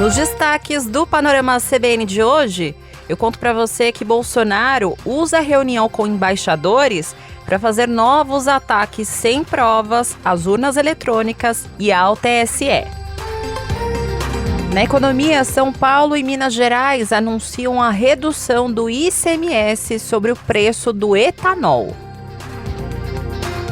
Nos destaques do Panorama CBN de hoje, eu conto para você que Bolsonaro usa a reunião com embaixadores para fazer novos ataques sem provas às urnas eletrônicas e ao TSE. Na economia, São Paulo e Minas Gerais anunciam a redução do ICMS sobre o preço do etanol.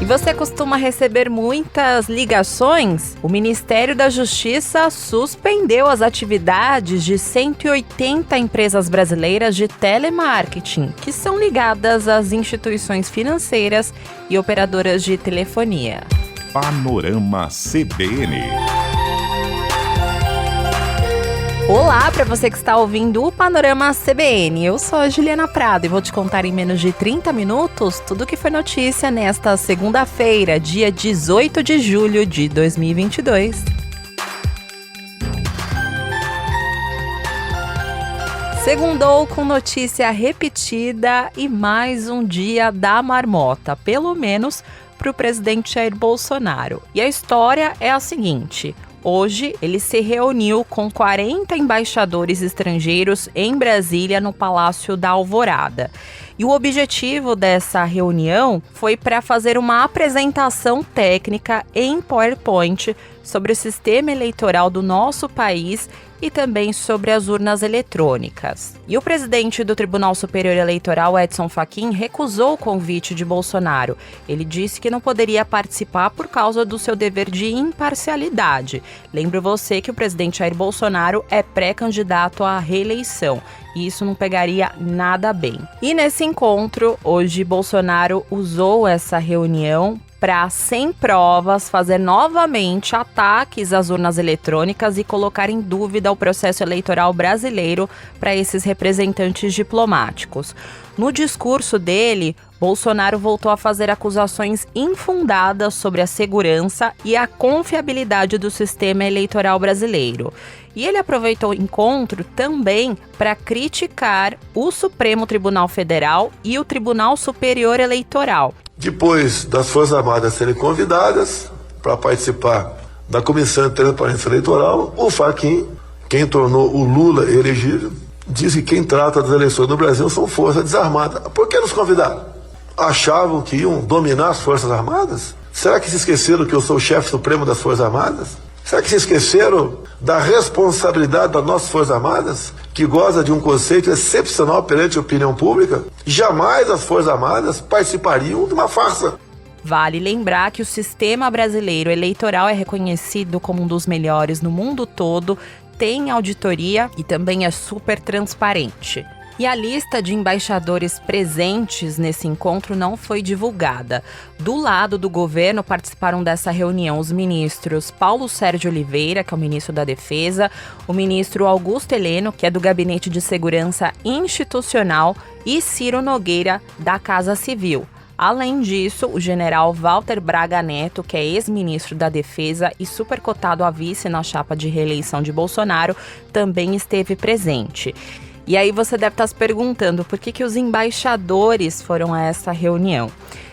E você costuma receber muitas ligações? O Ministério da Justiça suspendeu as atividades de 180 empresas brasileiras de telemarketing, que são ligadas às instituições financeiras e operadoras de telefonia. Panorama CBN. Olá para você que está ouvindo o Panorama CBN. Eu sou a Juliana Prado e vou te contar em menos de 30 minutos tudo o que foi notícia nesta segunda-feira, dia 18 de julho de 2022. Segundou com notícia repetida e mais um dia da marmota, pelo menos para o presidente Jair Bolsonaro. E a história é a seguinte: hoje, ele se reuniu com 40 embaixadores estrangeiros em Brasília, no Palácio da Alvorada. E o objetivo dessa reunião foi para fazer uma apresentação técnica em PowerPoint sobre o sistema eleitoral do nosso país e também sobre as urnas eletrônicas. E o presidente do Tribunal Superior Eleitoral, Edson Fachin, recusou o convite de Bolsonaro. Ele disse que não poderia participar por causa do seu dever de imparcialidade. Lembro você que o presidente Jair Bolsonaro é pré-candidato à reeleição. E isso não pegaria nada bem. E nesse encontro, hoje, Bolsonaro usou essa reunião para, sem provas, fazer novamente ataques às urnas eletrônicas e colocar em dúvida o processo eleitoral brasileiro para esses representantes diplomáticos. No discurso dele, Bolsonaro voltou a fazer acusações infundadas sobre a segurança e a confiabilidade do sistema eleitoral brasileiro. E ele aproveitou o encontro também para criticar o Supremo Tribunal Federal e o Tribunal Superior Eleitoral. Depois das Forças Armadas serem convidadas para participar da Comissão de Transparência Eleitoral, o Fachin, quem tornou o Lula elegível, diz que quem trata das eleições do Brasil são forças desarmadas. Por que nos convidaram? Achavam que iam dominar as Forças Armadas? Será que se esqueceram que eu sou o chefe supremo das Forças Armadas? Será que se esqueceram da responsabilidade das nossas Forças Armadas, que goza de um conceito excepcional perante a opinião pública? Jamais as Forças Armadas participariam de uma farsa. Vale lembrar que o sistema brasileiro eleitoral é reconhecido como um dos melhores no mundo todo, tem auditoria e também é super transparente. E a lista de embaixadores presentes nesse encontro não foi divulgada. Do lado do governo participaram dessa reunião os ministros Paulo Sérgio Oliveira, que é o ministro da Defesa, o ministro Augusto Heleno, que é do Gabinete de Segurança Institucional, e Ciro Nogueira, da Casa Civil. Além disso, o general Walter Braga Neto, que é ex-ministro da Defesa e supercotado a vice na chapa de reeleição de Bolsonaro, também esteve presente. E aí você deve estar se perguntando por que os embaixadores foram a essa reunião.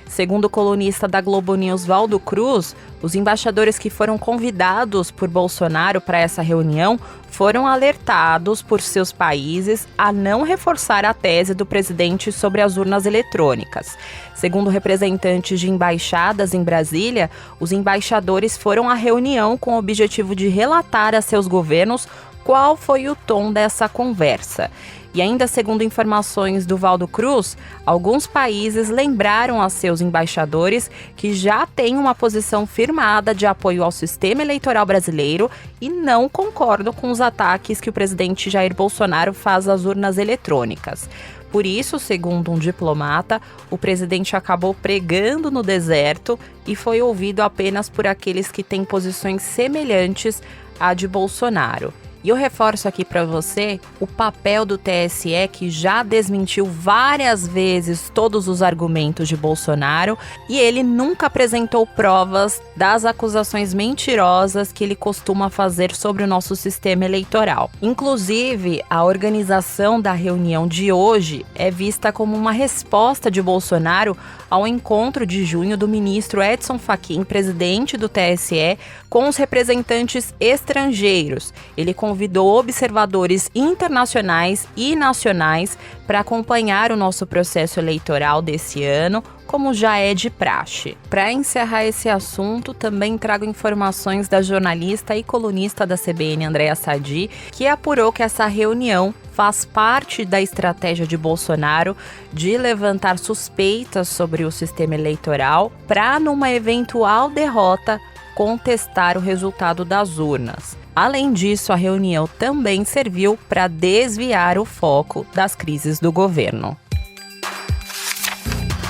Segundo o colunista da Globo News, Valdo Cruz, os embaixadores que foram convidados por Bolsonaro para essa reunião foram alertados por seus países a não reforçar a tese do presidente sobre as urnas eletrônicas. Segundo representantes de embaixadas em Brasília, os embaixadores foram à reunião com o objetivo de relatar a seus governos qual foi o tom dessa conversa. E ainda segundo informações do Valdo Cruz, alguns países lembraram a seus embaixadores que já têm uma posição firmada de apoio ao sistema eleitoral brasileiro e não concordam com os ataques que o presidente Jair Bolsonaro faz às urnas eletrônicas. Por isso, segundo um diplomata, o presidente acabou pregando no deserto e foi ouvido apenas por aqueles que têm posições semelhantes à de Bolsonaro. E eu reforço aqui para você o papel do TSE, que já desmentiu várias vezes todos os argumentos de Bolsonaro e ele nunca apresentou provas das acusações mentirosas que ele costuma fazer sobre o nosso sistema eleitoral. Inclusive, a organização da reunião de hoje é vista como uma resposta de Bolsonaro ao encontro de junho do ministro Edson Fachin, presidente do TSE, com os representantes estrangeiros. Ele convidou convidou observadores internacionais e nacionais para acompanhar o nosso processo eleitoral desse ano, como já é de praxe. Para encerrar esse assunto, também trago informações da jornalista e colunista da CBN, Andréa Sadi, que apurou que essa reunião faz parte da estratégia de Bolsonaro de levantar suspeitas sobre o sistema eleitoral para, numa eventual derrota, contestar o resultado das urnas. Além disso, a reunião também serviu para desviar o foco das crises do governo.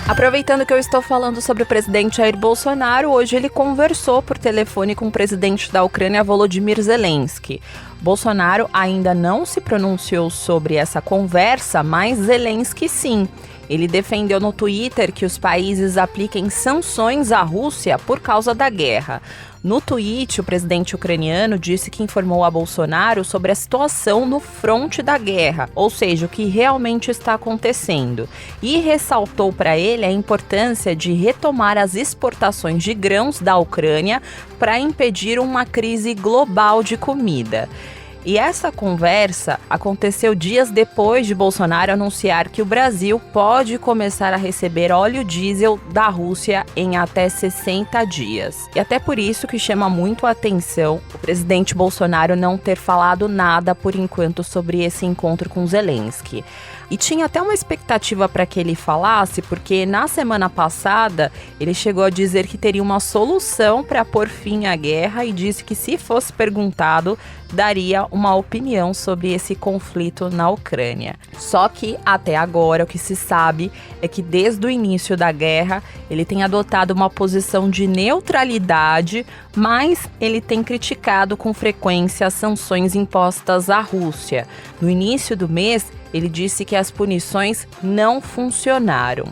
Aproveitando que eu estou falando sobre o presidente Jair Bolsonaro, hoje ele conversou por telefone com o presidente da Ucrânia, Volodymyr Zelensky. Bolsonaro ainda não se pronunciou sobre essa conversa, mas Zelensky sim. Ele defendeu no Twitter que os países apliquem sanções à Rússia por causa da guerra. No tweet, o presidente ucraniano disse que informou a Bolsonaro sobre a situação no fronte da guerra, ou seja, o que realmente está acontecendo, e ressaltou para ele a importância de retomar as exportações de grãos da Ucrânia para impedir uma crise global de comida. E essa conversa aconteceu dias depois de Bolsonaro anunciar que o Brasil pode começar a receber óleo diesel da Rússia em até 60 dias. E até por isso que chama muito a atenção o presidente Bolsonaro não ter falado nada por enquanto sobre esse encontro com Zelensky. E tinha até uma expectativa para que ele falasse, porque na semana passada ele chegou a dizer que teria uma solução para pôr fim à guerra e disse que, se fosse perguntado, daria uma opinião sobre esse conflito na Ucrânia. Só que até agora o que se sabe é que desde o início da guerra ele tem adotado uma posição de neutralidade, mas ele tem criticado com frequência as sanções impostas à Rússia. No início do mês, ele disse que as punições não funcionaram.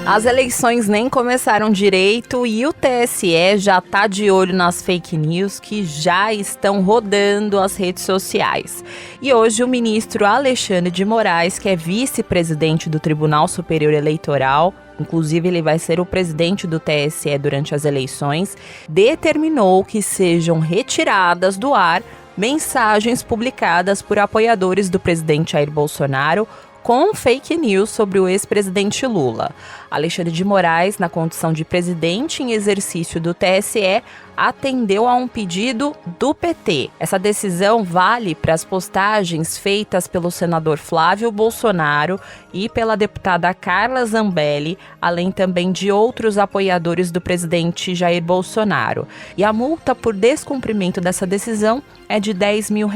As eleições nem começaram direito e o TSE já está de olho nas fake news que já estão rodando as redes sociais. E hoje o ministro Alexandre de Moraes, que é vice-presidente do Tribunal Superior Eleitoral, inclusive ele vai ser o presidente do TSE durante as eleições, determinou que sejam retiradas do ar mensagens publicadas por apoiadores do presidente Jair Bolsonaro com fake news sobre o ex-presidente Lula. Alexandre de Moraes, na condição de presidente em exercício do TSE, atendeu a um pedido do PT. Essa decisão vale para as postagens feitas pelo senador Flávio Bolsonaro e pela deputada Carla Zambelli, além também de outros apoiadores do presidente Jair Bolsonaro. E a multa por descumprimento dessa decisão é de R$10 mil.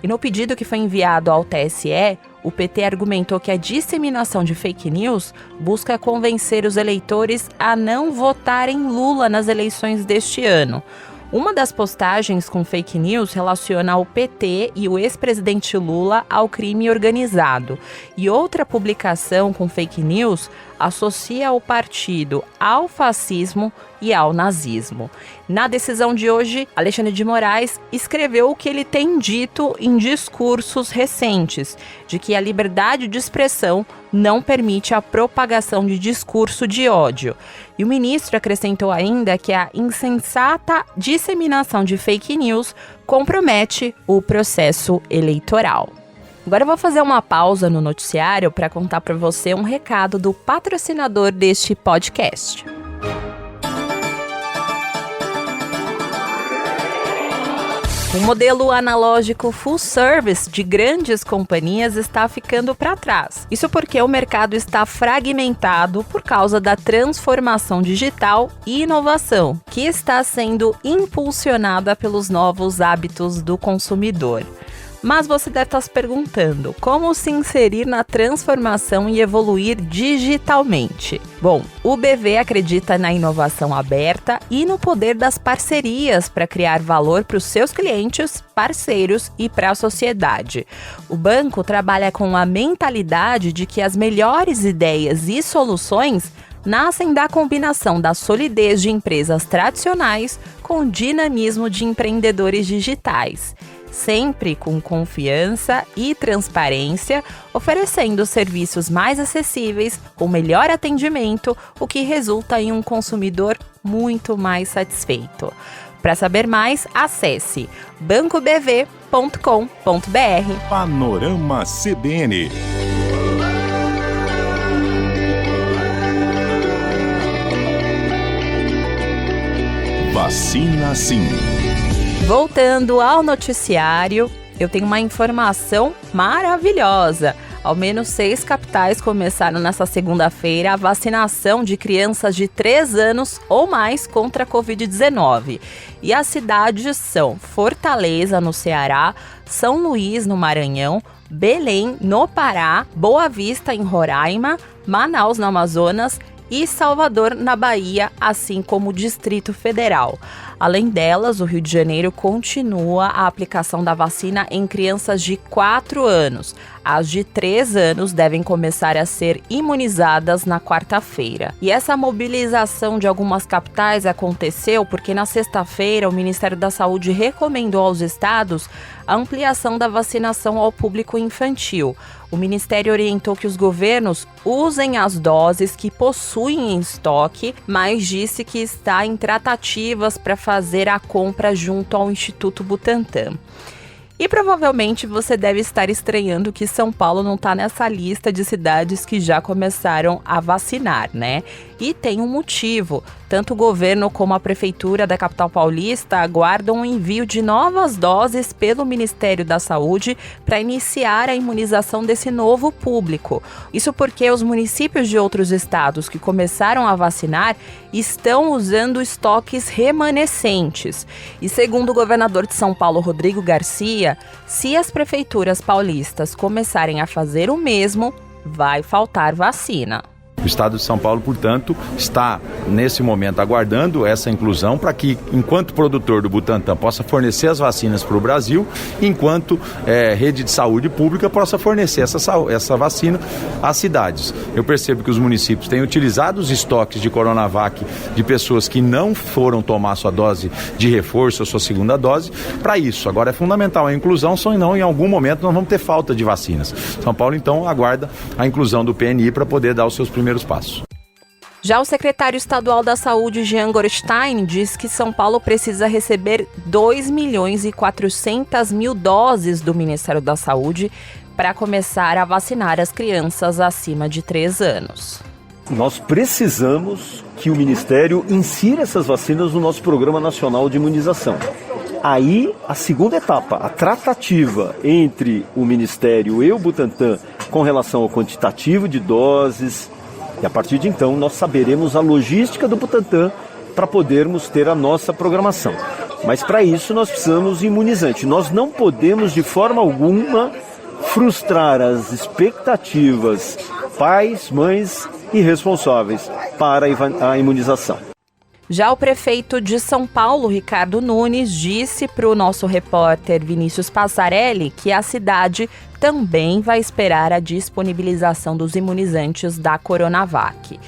E no pedido que foi enviado ao TSE, o PT argumentou que a disseminação de fake news busca convencer os eleitores a não votarem Lula nas eleições deste ano. Uma das postagens com fake news relaciona o PT e o ex-presidente Lula ao crime organizado. E outra publicação com fake news associa o partido ao fascismo e ao nazismo. Na decisão de hoje, Alexandre de Moraes escreveu o que ele tem dito em discursos recentes, de que a liberdade de expressão não permite a propagação de discurso de ódio. E o ministro acrescentou ainda que a insensata disseminação de fake news compromete o processo eleitoral. Agora eu vou fazer uma pausa no noticiário para contar para você um recado do patrocinador deste podcast. O modelo analógico full service de grandes companhias está ficando para trás. Isso porque o mercado está fragmentado por causa da transformação digital e inovação, que está sendo impulsionada pelos novos hábitos do consumidor. Mas você deve estar se perguntando, como se inserir na transformação e evoluir digitalmente? Bom, o BV acredita na inovação aberta e no poder das parcerias para criar valor para os seus clientes, parceiros e para a sociedade. O banco trabalha com a mentalidade de que as melhores ideias e soluções nascem da combinação da solidez de empresas tradicionais com o dinamismo de empreendedores digitais. sempre com confiança e transparência, oferecendo serviços mais acessíveis, com melhor atendimento, o que resulta em um consumidor muito mais satisfeito. Para saber mais, acesse bancobv.com.br. Panorama CBN. Vacina sim. Voltando ao noticiário, eu tenho uma informação maravilhosa. Ao menos 6 capitais começaram nesta segunda-feira a vacinação de crianças de 3 anos ou mais contra a Covid-19. E as cidades são Fortaleza, no Ceará, São Luís, no Maranhão, Belém, no Pará, Boa Vista, em Roraima, Manaus, no Amazonas e Salvador, na Bahia, assim como o Distrito Federal. Além delas, o Rio de Janeiro continua a aplicação da vacina em crianças de 4 anos. As de 3 anos devem começar a ser imunizadas na quarta-feira. E essa mobilização de algumas capitais aconteceu porque na sexta-feira o Ministério da Saúde recomendou aos estados a ampliação da vacinação ao público infantil. O Ministério orientou que os governos usem as doses que possuem em estoque, mas disse que está em tratativas para fazer a compra junto ao Instituto Butantan. E provavelmente você deve estar estranhando que São Paulo não está nessa lista de cidades que já começaram a vacinar, né? E tem um motivo. Tanto o governo como a prefeitura da capital paulista aguardam o envio de novas doses pelo Ministério da Saúde para iniciar a imunização desse novo público. Isso porque os municípios de outros estados que começaram a vacinar estão usando estoques remanescentes. E segundo o governador de São Paulo, Rodrigo Garcia, se as prefeituras paulistas começarem a fazer o mesmo, vai faltar vacina. O Estado de São Paulo, portanto, está nesse momento aguardando essa inclusão para que, enquanto produtor do Butantan, possa fornecer as vacinas para o Brasil, enquanto rede de saúde pública possa fornecer essa vacina às cidades. Eu percebo que os municípios têm utilizado os estoques de Coronavac de pessoas que não foram tomar sua dose de reforço, a sua segunda dose, para isso. Agora é fundamental a inclusão, senão em algum momento nós vamos ter falta de vacinas. São Paulo, então, aguarda a inclusão do PNI para poder dar os seus primeiros passos. Já o secretário estadual da Saúde, Jean Gorenstein, diz que São Paulo precisa receber 2.400.000 doses do Ministério da Saúde para começar a vacinar as crianças acima de 3 anos. Nós precisamos que o Ministério insira essas vacinas no nosso Programa Nacional de Imunização. Aí, a segunda etapa, a tratativa entre o Ministério e o Butantan com relação ao quantitativo de doses. E a partir de então, nós saberemos a logística do Butantan para podermos ter a nossa programação. Mas para isso, nós precisamos de imunizante. Nós não podemos, de forma alguma, frustrar as expectativas pais, mães e responsáveis para a imunização. Já o prefeito de São Paulo, Ricardo Nunes, disse para o nosso repórter Vinícius Passarelli que a cidade também vai esperar a disponibilização dos imunizantes da Coronavac.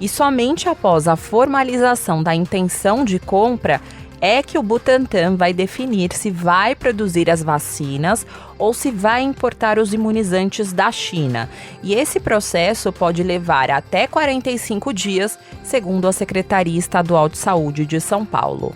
E somente após a formalização da intenção de compra é que o Butantan vai definir se vai produzir as vacinas ou se vai importar os imunizantes da China. E esse processo pode levar até 45 dias, segundo a Secretaria Estadual de Saúde de São Paulo.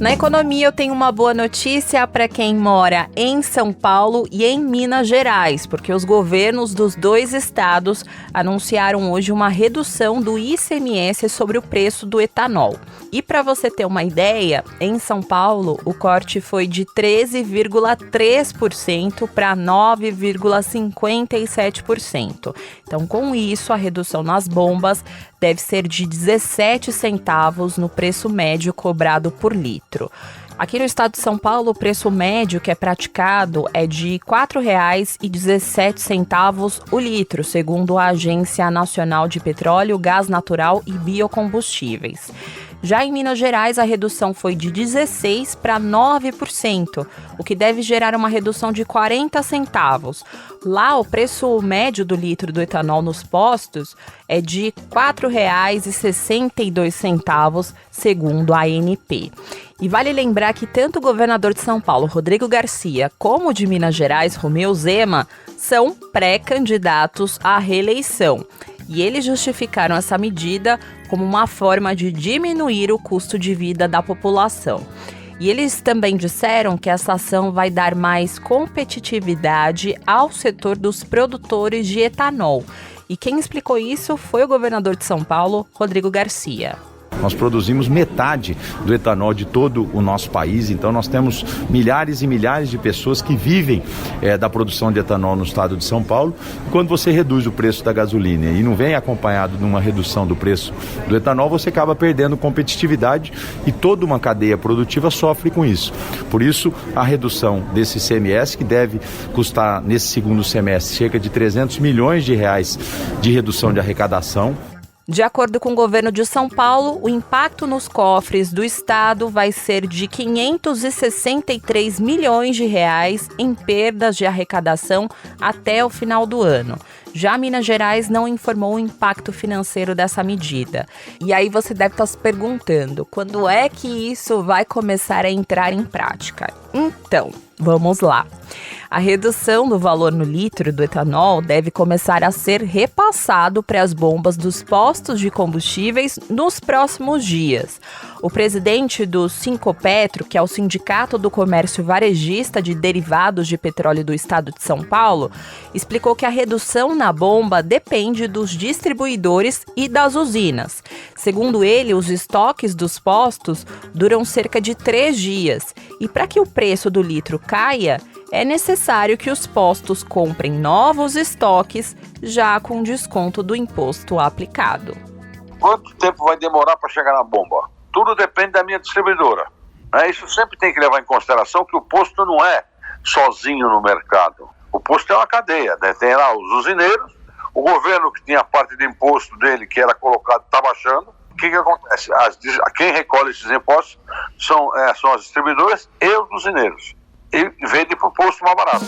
Na economia, eu tenho uma boa notícia para quem mora em São Paulo e em Minas Gerais, porque os governos dos 2 estados anunciaram hoje uma redução do ICMS sobre o preço do etanol. E para você ter uma ideia, em São Paulo, o corte foi de 13,3% para 9,57%. Então, com isso, a redução nas bombas deve ser de 17 centavos no preço médio cobrado por litro. Aqui no estado de São Paulo, o preço médio que é praticado é de R$ 4,17 o litro, segundo a Agência Nacional de Petróleo, Gás Natural e Biocombustíveis. Já em Minas Gerais, a redução foi de 16% para 9%, o que deve gerar uma redução de 40 centavos. Lá, o preço médio do litro do etanol nos postos é de R$ 4,62, segundo a ANP. E vale lembrar que tanto o governador de São Paulo, Rodrigo Garcia, como o de Minas Gerais, Romeu Zema, são pré-candidatos à reeleição. E eles justificaram essa medida como uma forma de diminuir o custo de vida da população. E eles também disseram que essa ação vai dar mais competitividade ao setor dos produtores de etanol. E quem explicou isso foi o governador de São Paulo, Rodrigo Garcia. Nós produzimos metade do etanol de todo o nosso país, então nós temos milhares e milhares de pessoas que vivem da produção de etanol no estado de São Paulo. Quando você reduz o preço da gasolina e não vem acompanhado de uma redução do preço do etanol, você acaba perdendo competitividade e toda uma cadeia produtiva sofre com isso. Por isso, a redução desse ICMS, que deve custar nesse segundo semestre cerca de 300 milhões de reais de redução de arrecadação. De acordo com o governo de São Paulo, o impacto nos cofres do estado vai ser de 563 milhões de reais em perdas de arrecadação até o final do ano. Já Minas Gerais não informou o impacto financeiro dessa medida. E aí você deve estar se perguntando, quando é que isso vai começar a entrar em prática? Então, vamos lá. A redução do valor no litro do etanol deve começar a ser repassado para as bombas dos postos de combustíveis nos próximos dias. O presidente do Sincopetro, que é o Sindicato do Comércio Varejista de Derivados de Petróleo do Estado de São Paulo, explicou que a redução na bomba depende dos distribuidores e das usinas. Segundo ele, os estoques dos postos duram cerca de 3 dias e para que o preço do litro caia, é necessário que os postos comprem novos estoques, já com desconto do imposto aplicado. Quanto tempo vai demorar para chegar na bomba? Tudo depende da minha distribuidora. Isso sempre tem que levar em consideração que o posto não é sozinho no mercado. O posto é uma cadeia, né? Tem lá os usineiros, o governo que tinha parte de imposto dele que era colocado está baixando. O que acontece? Quem recolhe esses impostos são as distribuidoras e os usineiros. E vende para o posto mais barato.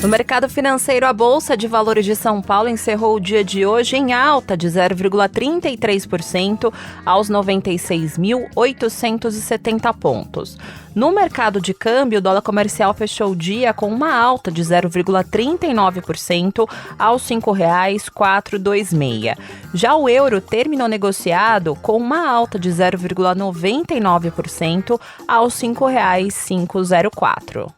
No mercado financeiro, a Bolsa de Valores de São Paulo encerrou o dia de hoje em alta de 0,33% aos 96.870 pontos. No mercado de câmbio, o dólar comercial fechou o dia com uma alta de 0,39% aos R$ 5,426. Já o euro terminou negociado com uma alta de 0,99% aos R$ 5,504.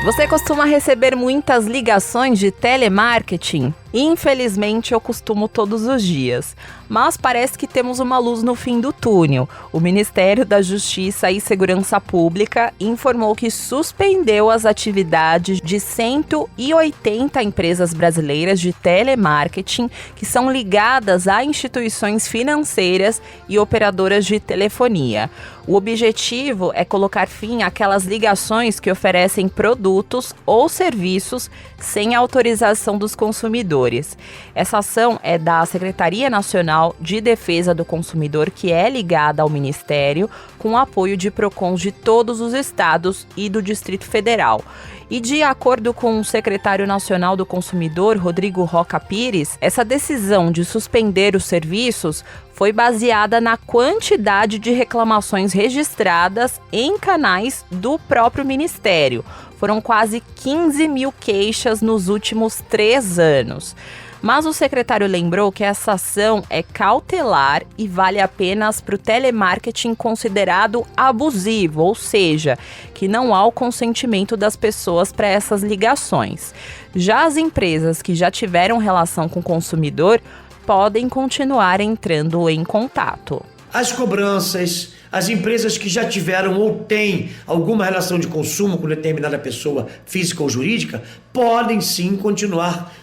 Você costuma receber muitas ligações de telemarketing? Infelizmente, eu costumo todos os dias. Mas parece que temos uma luz no fim do túnel. O Ministério da Justiça e Segurança Pública informou que suspendeu as atividades de 180 empresas brasileiras de telemarketing que são ligadas a instituições financeiras e operadoras de telefonia. O objetivo é colocar fim àquelas ligações que oferecem produtos ou serviços sem autorização dos consumidores. Essa ação é da Secretaria Nacional de Defesa do Consumidor, que é ligada ao Ministério, com o apoio de PROCONs de todos os estados e do Distrito Federal. E de acordo com o secretário nacional do Consumidor, Rodrigo Roca Pires, essa decisão de suspender os serviços foi baseada na quantidade de reclamações registradas em canais do próprio Ministério. Foram quase 15 mil queixas nos últimos 3 anos. Mas o secretário lembrou que essa ação é cautelar e vale apenas para o telemarketing considerado abusivo, ou seja, que não há o consentimento das pessoas para essas ligações. Já as empresas que já tiveram relação com o consumidor podem continuar entrando em contato. As cobranças, as empresas que já tiveram ou têm alguma relação de consumo com determinada pessoa física ou jurídica, podem sim continuar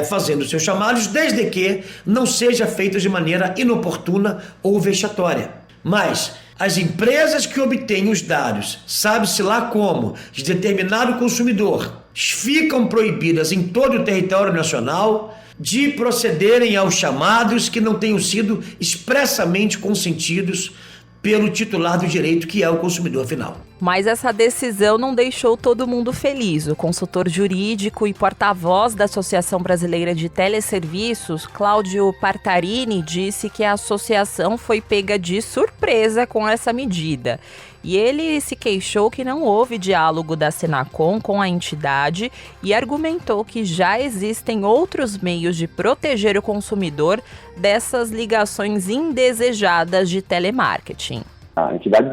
fazendo seus chamados, desde que não seja feito de maneira inoportuna ou vexatória. Mas as empresas que obtêm os dados, sabe-se lá como, de determinado consumidor, ficam proibidas em todo o território nacional, de procederem aos chamados que não tenham sido expressamente consentidos pelo titular do direito, que é o consumidor final. Mas essa decisão não deixou todo mundo feliz. O consultor jurídico e porta-voz da Associação Brasileira de Teleserviços, Cláudio Partarini, disse que a associação foi pega de surpresa com essa medida. E ele se queixou que não houve diálogo da Senacom com a entidade e argumentou que já existem outros meios de proteger o consumidor dessas ligações indesejadas de telemarketing. A entidade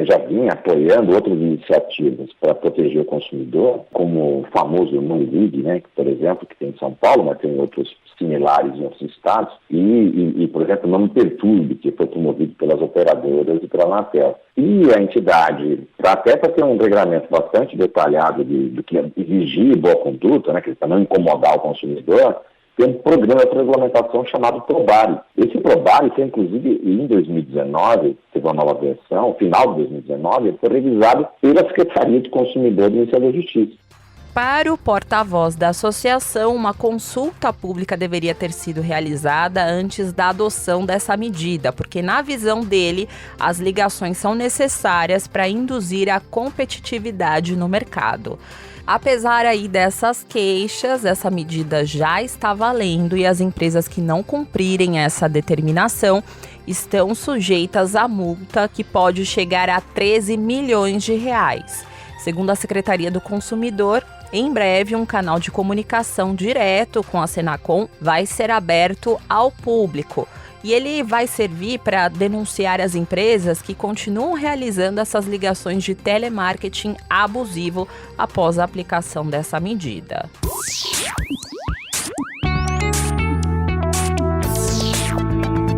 já vinha apoiando outras iniciativas para proteger o consumidor, como o famoso Não Ligue, né, que, por exemplo, que tem em São Paulo, mas tem outros similares em outros estados, e por exemplo, o Não Me Perturbe, que foi promovido pelas operadoras e pela Anatel. E a entidade, até para ter um regramento bastante detalhado do que exigir boa conduta, né, para não incomodar o consumidor, tem um programa de regulamentação chamado Probari. Esse Probari, que inclusive em 2019, teve uma nova versão, final de 2019, ele foi revisado pela Secretaria de Consumidor do Ministério da Justiça. Para o porta-voz da associação, uma consulta pública deveria ter sido realizada antes da adoção dessa medida, porque na visão dele, as ligações são necessárias para induzir a competitividade no mercado. Apesar aí dessas queixas, essa medida já está valendo e as empresas que não cumprirem essa determinação estão sujeitas a multa que pode chegar a 13 milhões de reais. Segundo a Secretaria do Consumidor, em breve um canal de comunicação direto com a Senacom vai ser aberto ao público. E ele vai servir para denunciar as empresas que continuam realizando essas ligações de telemarketing abusivo após a aplicação dessa medida.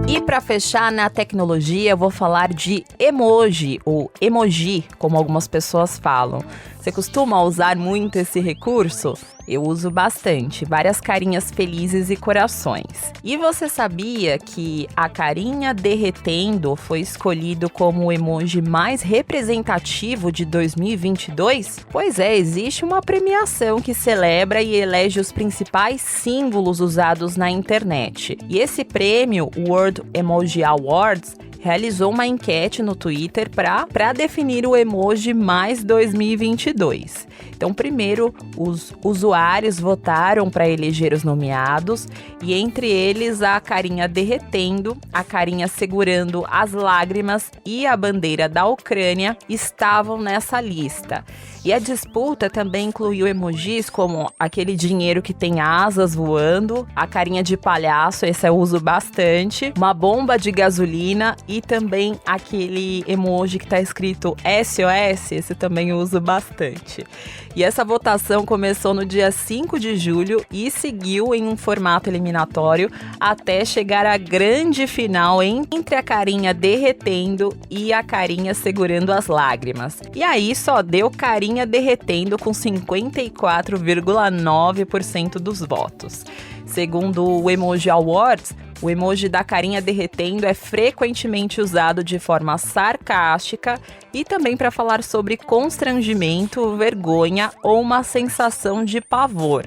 E para fechar na tecnologia, eu vou falar de emoji, ou emoji, como algumas pessoas falam. Você costuma usar muito esse recurso? Eu uso bastante, várias carinhas felizes e corações. E você sabia que a carinha derretendo foi escolhido como o emoji mais representativo de 2022? Pois é, existe uma premiação que celebra e elege os principais símbolos usados na internet. E esse prêmio, World Emoji Awards, realizou uma enquete no Twitter para definir o emoji mais 2022. Então, primeiro, os usuários votaram para eleger os nomeados e entre eles a carinha derretendo, a carinha segurando as lágrimas e a bandeira da Ucrânia estavam nessa lista. E a disputa também incluiu emojis como aquele dinheiro que tem asas voando, a carinha de palhaço, esse eu uso bastante, uma bomba de gasolina e também aquele emoji que está escrito SOS, esse também eu uso bastante. E essa votação começou no dia 5 de julho e seguiu em um formato eliminatório até chegar à grande final entre a carinha derretendo e a carinha segurando as lágrimas. E aí só deu carinha derretendo com 54,9% dos votos. Segundo o Emoji Awards, o emoji da carinha derretendo é frequentemente usado de forma sarcástica e também para falar sobre constrangimento, vergonha ou uma sensação de pavor.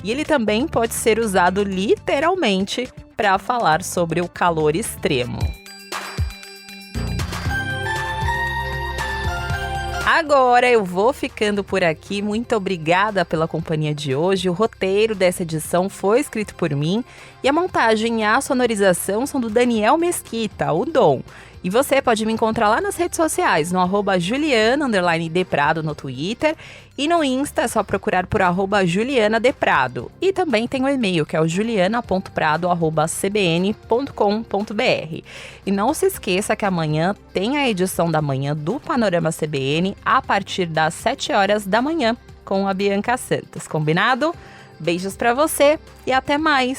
E ele também pode ser usado literalmente para falar sobre o calor extremo. Agora eu vou ficando por aqui. Muito obrigada pela companhia de hoje. O roteiro dessa edição foi escrito por mim e a montagem e a sonorização são do Daniel Mesquita, o Dom. E você pode me encontrar lá nas redes sociais, no @Juliana_Deprado no Twitter e no Insta é só procurar por @JulianaDeprado. E também tem o e-mail que é o juliana.prado@cbn.com.br. E não se esqueça que amanhã tem a edição da manhã do Panorama CBN a partir das 7 horas da manhã com a Bianca Santos. Combinado? Beijos pra você e até mais!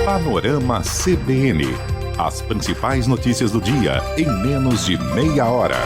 Panorama CBN. As principais notícias do dia em menos de meia hora.